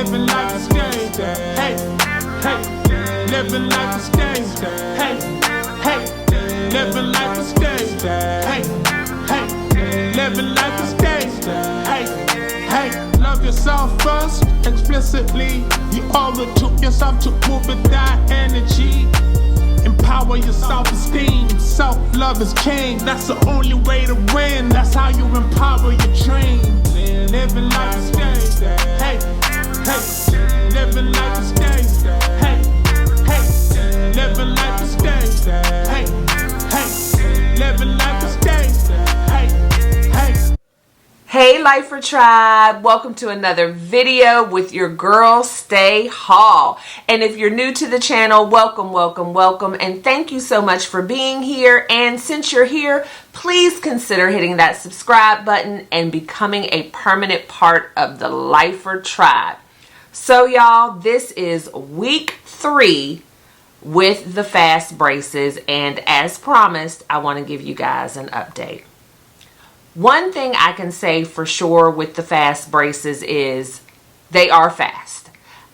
living life is stage. Hey, hey, living life is stage. Hey, hey, living life is stage. Hey, hey, living life is stage. Hey, hey, love yourself first, explicitly. You owe it to yourself to move with that energy. Empower your self-esteem. Self-love is king. That's the only way to win. That's how you empower your dreams. Living life is stage. Hey, hey, living life is stage. Hey, hey, living life is stage. Hey, hey, living life is stage. Hey, hey. Hey Lifer Tribe, welcome to another video with your girl Stae Hall. And if you're new to the channel, welcome, and thank you so much for being here. And since you're here, please consider hitting that subscribe button and becoming a permanent part of the Lifer Tribe. So y'all, this is week 3 with the fast braces, and as promised, I want to give you guys an update. One thing I can say for sure with the fast braces is they are fast.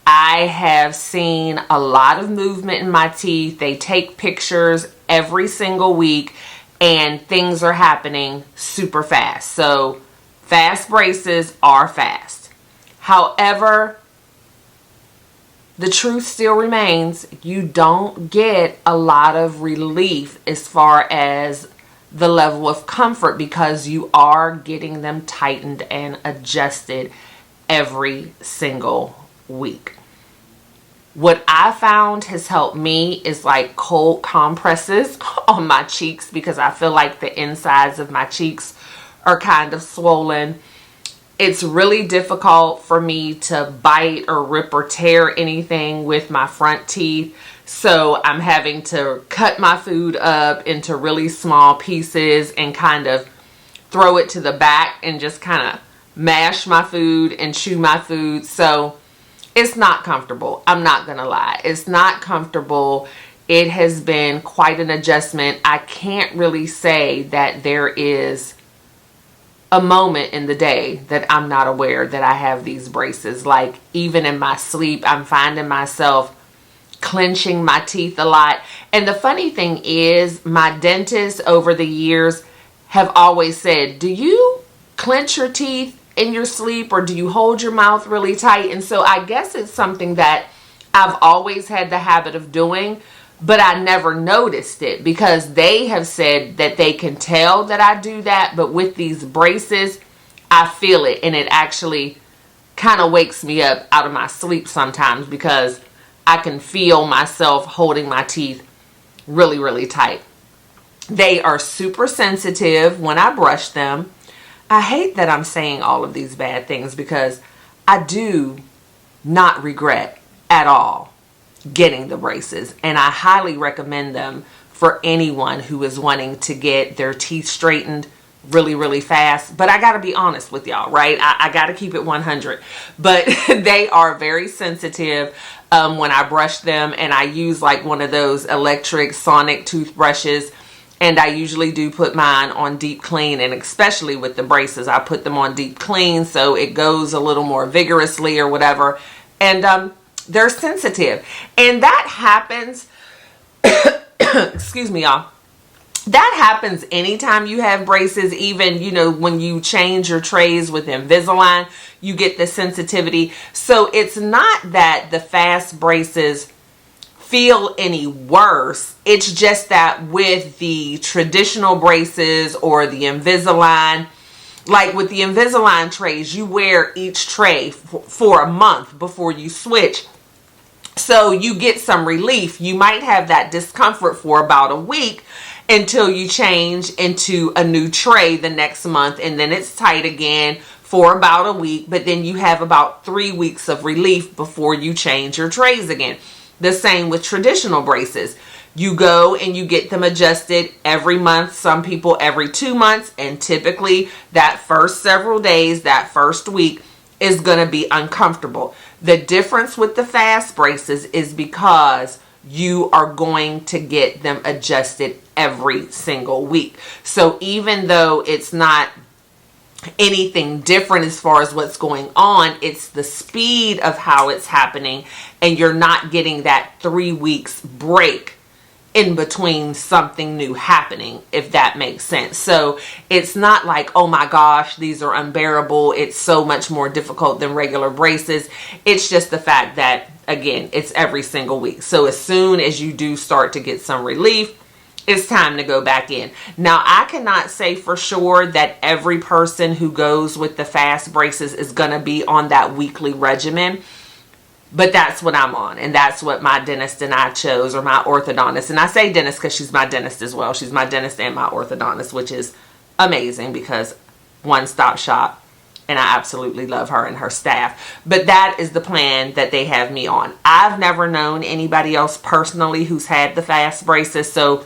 I have seen a lot of movement in my teeth. They take pictures every single week and things are happening super fast. So fast braces are fast. However, the truth still remains, you don't get a lot of relief as far as the level of comfort because you are getting them tightened and adjusted every single week. What I found has helped me is like cold compresses on my cheeks because I feel like the insides of my cheeks are kind of swollen. It's really difficult for me to bite or rip or tear anything with my front teeth. So I'm having to cut my food up into really small pieces and kind of throw it to the back and just kind of mash my food and chew my food. So it's not comfortable. I'm not going to lie. It's not comfortable. It has been quite an adjustment. I can't really say that there is a moment in the day that I'm not aware that I have these braces. Like even in my sleep, I'm finding myself clenching my teeth a lot. And the funny thing is, my dentist over the years have always said, do you clench your teeth in your sleep or do you hold your mouth really tight? And so I guess it's something that I've always had the habit of doing, but I never noticed it because they have said that they can tell that I do that. But with these braces, I feel it, and it actually kind of wakes me up out of my sleep sometimes because I can feel myself holding my teeth really, really tight. They are super sensitive when I brush them. I hate that I'm saying all of these bad things because I do not regret at all getting the braces, and I highly recommend them for anyone who is wanting to get their teeth straightened really, really fast. But I got to be honest with y'all, right? I got to keep it 100. But they are very sensitive when I brush them, and I use like one of those electric sonic toothbrushes, and I usually do put mine on deep clean, and especially with the braces, I put them on deep clean so it goes a little more vigorously or whatever. And they're sensitive, and that happens excuse me, y'all. That happens anytime you have braces. Even, you know, when you change your trays with Invisalign, you get the sensitivity. So it's not that the fast braces feel any worse. It's just that with the traditional braces or the Invisalign, like with the Invisalign trays, you wear each tray for a month before you switch. So you get some relief. You might have that discomfort for about a week until you change into a new tray the next month, and then it's tight again for about a week, but then you have about 3 weeks of relief before you change your trays again. The same with traditional braces. You go and you get them adjusted every month, some people every 2 months, and typically that first several days, that first week is going to be uncomfortable. The difference with the fast braces is because you are going to get them adjusted every single week. So even though it's not anything different as far as what's going on. It's the speed of how it's happening, and you're not getting that 3 weeks break in between something new happening, if that makes sense. So it's not like, oh my gosh, these are unbearable, it's so much more difficult than regular braces. It's just the fact that, again, it's every single week. So as soon as you do start to get some relief, it's time to go back in. Now, I cannot say for sure that every person who goes with the fast braces is going to be on that weekly regimen, but that's what I'm on, and that's what my dentist and I chose, or my orthodontist. And I say dentist because she's my dentist as well. She's my dentist and my orthodontist, which is amazing because one-stop shop, and I absolutely love her and her staff. But that is the plan that they have me on. I've never known anybody else personally who's had the fast braces, so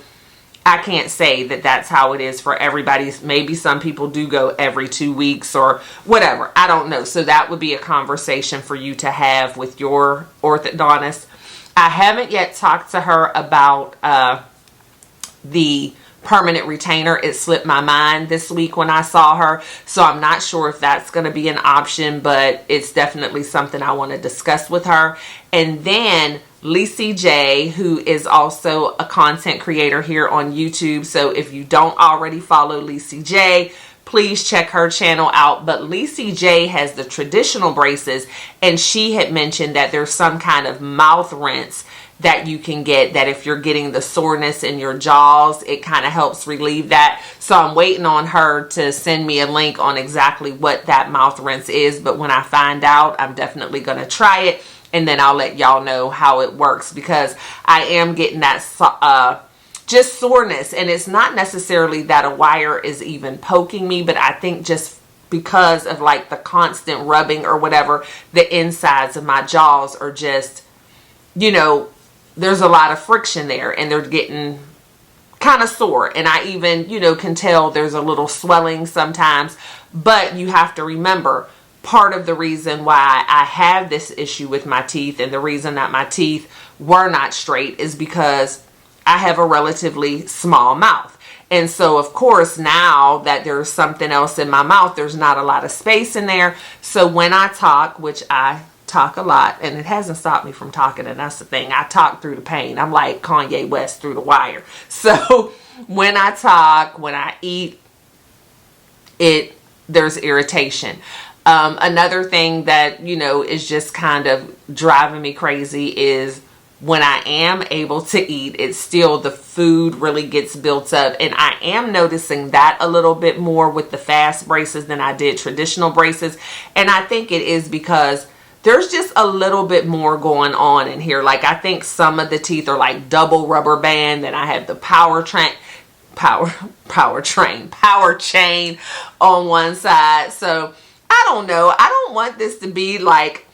I can't say that that's how it is for everybody. Maybe some people do go every 2 weeks or whatever. I don't know. So that would be a conversation for you to have with your orthodontist. I haven't yet talked to her about the permanent retainer. It slipped my mind this week when I saw her. So I'm not sure if that's going to be an option, but it's definitely something I want to discuss with her. And then Lacey J, who is also a content creator here on YouTube. So if you don't already follow Lacey J, please check her channel out. But Lacey J has the traditional braces, and she had mentioned that there's some kind of mouth rinse that you can get, that if you're getting the soreness in your jaws, it kind of helps relieve that. So I'm waiting on her to send me a link on exactly what that mouth rinse is. But when I find out, I'm definitely going to try it. And then I'll let y'all know how it works, because I am getting that just soreness. And it's not necessarily that a wire is even poking me, but I think just because of like the constant rubbing or whatever, the insides of my jaws are just, you know, there's a lot of friction there, and they're getting kind of sore. And I even, you know, can tell there's a little swelling sometimes. But you have to remember, part of the reason why I have this issue with my teeth, and the reason that my teeth were not straight, is because I have a relatively small mouth. And so, of course, now that there's something else in my mouth, there's not a lot of space in there. So when I talk, which I talk a lot, and it hasn't stopped me from talking, and that's the thing, I talk through the pain. I'm like Kanye West through the wire. So when I talk, when I eat, there's irritation. Another thing that, you know, is just kind of driving me crazy is when I am able to eat, it's still, the food really gets built up. And I am noticing that a little bit more with the fast braces than I did traditional braces. And I think it is because there's just a little bit more going on in here. Like, I think some of the teeth are like double rubber band. Then I have the power chain on one side. So I don't know. I don't want this to be like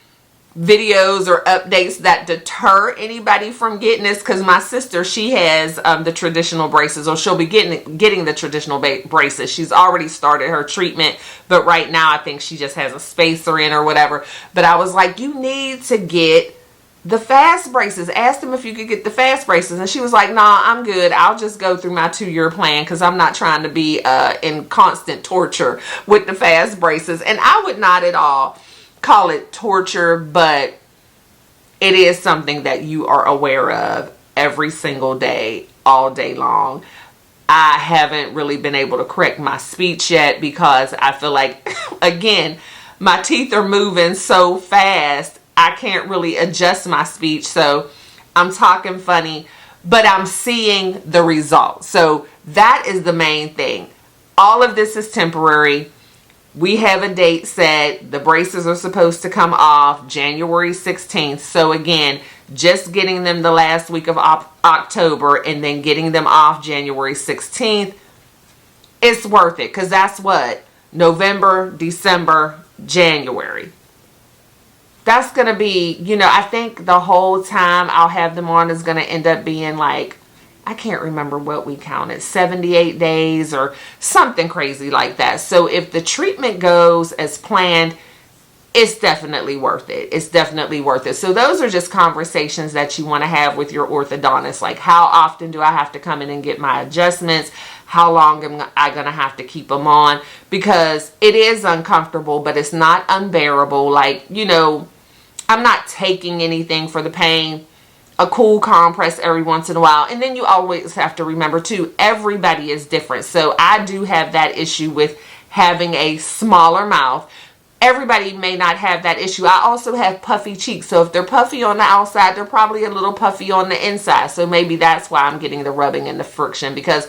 videos or updates that deter anybody from getting this, because my sister, she has the traditional braces, or she'll be getting the traditional braces. She's already started her treatment, but right now I think she just has a spacer in or whatever. But I was like, you need to get the fast braces. Asked him if you could get the fast braces, and she was like, nah, I'm good. I'll just go through my 2-year plan, because I'm not trying to be in constant torture with the fast braces. And I would not at all call it torture, but it is something that you are aware of every single day, all day long. I haven't really been able to correct my speech yet, because I feel like, again, my teeth are moving so fast, I can't really adjust my speech. So I'm talking funny, but I'm seeing the results. So that is the main thing. All of this is temporary. We have a date set. The braces are supposed to come off January 16th. So again, just getting them the last week of October and then getting them off January 16th, it's worth it, because that's what? November, December, January. That's going to be, you know, I think the whole time I'll have them on is going to end up being like, I can't remember what we counted, 78 days or something crazy like that. So if the treatment goes as planned, it's definitely worth it. It's definitely worth it. So those are just conversations that you want to have with your orthodontist. Like, how often do I have to come in and get my adjustments? How long am I going to have to keep them on? Because it is uncomfortable, but it's not unbearable. Like, you know, I'm not taking anything for the pain. A cool compress every once in a while. And then you always have to remember too, everybody is different. So I do have that issue with having a smaller mouth. Everybody may not have that issue. I also have puffy cheeks. So if they're puffy on the outside, they're probably a little puffy on the inside. So maybe that's why I'm getting the rubbing and the friction, because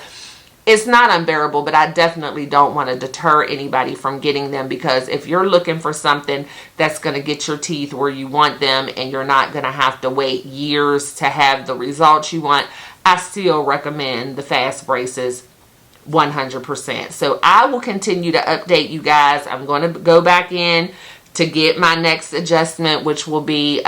it's not unbearable, but I definitely don't want to deter anybody from getting them, because if you're looking for something that's going to get your teeth where you want them and you're not going to have to wait years to have the results you want, I still recommend the fast braces 100%. So I will continue to update you guys. I'm going to go back in to get my next adjustment, which will be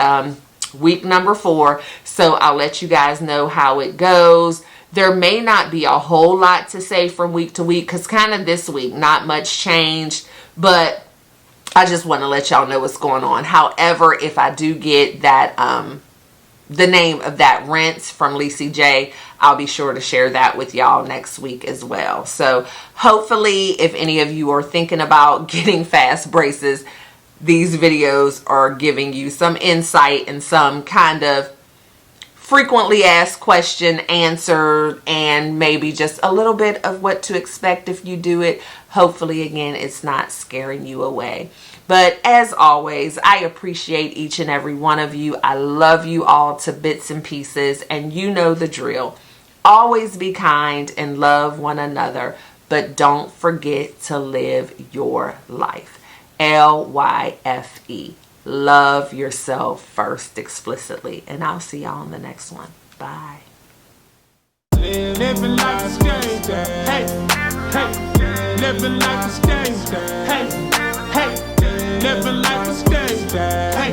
week number 4. So I'll let you guys know how it goes. There may not be a whole lot to say from week to week, because kind of this week, not much changed, but I just want to let y'all know what's going on. However, if I do get that, the name of that rinse from Lacey J, I'll be sure to share that with y'all next week as well. So hopefully, if any of you are thinking about getting fast braces, these videos are giving you some insight and some kind of frequently asked question answered, and maybe just a little bit of what to expect if you do it. Hopefully, again, it's not scaring you away. But as always, I appreciate each and every one of you. I love you all to bits and pieces, and you know the drill. Always be kind and love one another, but don't forget to live your life. LYFE. Love yourself first explicitly. And I'll see y'all on the next one. Bye. Living like a skank. Hey, hey. Living like a skank. Hey, hey. Living like a skank. Hey,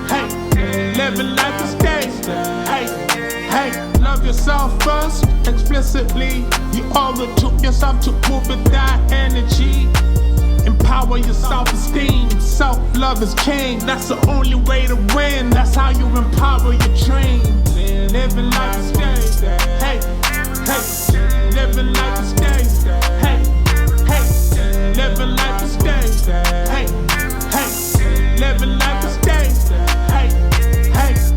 hey. Living like a skank. Hey, hey. Love yourself first explicitly. You owe it to yourself to move with that energy. Empower your self-esteem. Self-love is king. That's the only way to win. That's how you empower your dream. Living like a skank. Hey, hey. Living like a skank.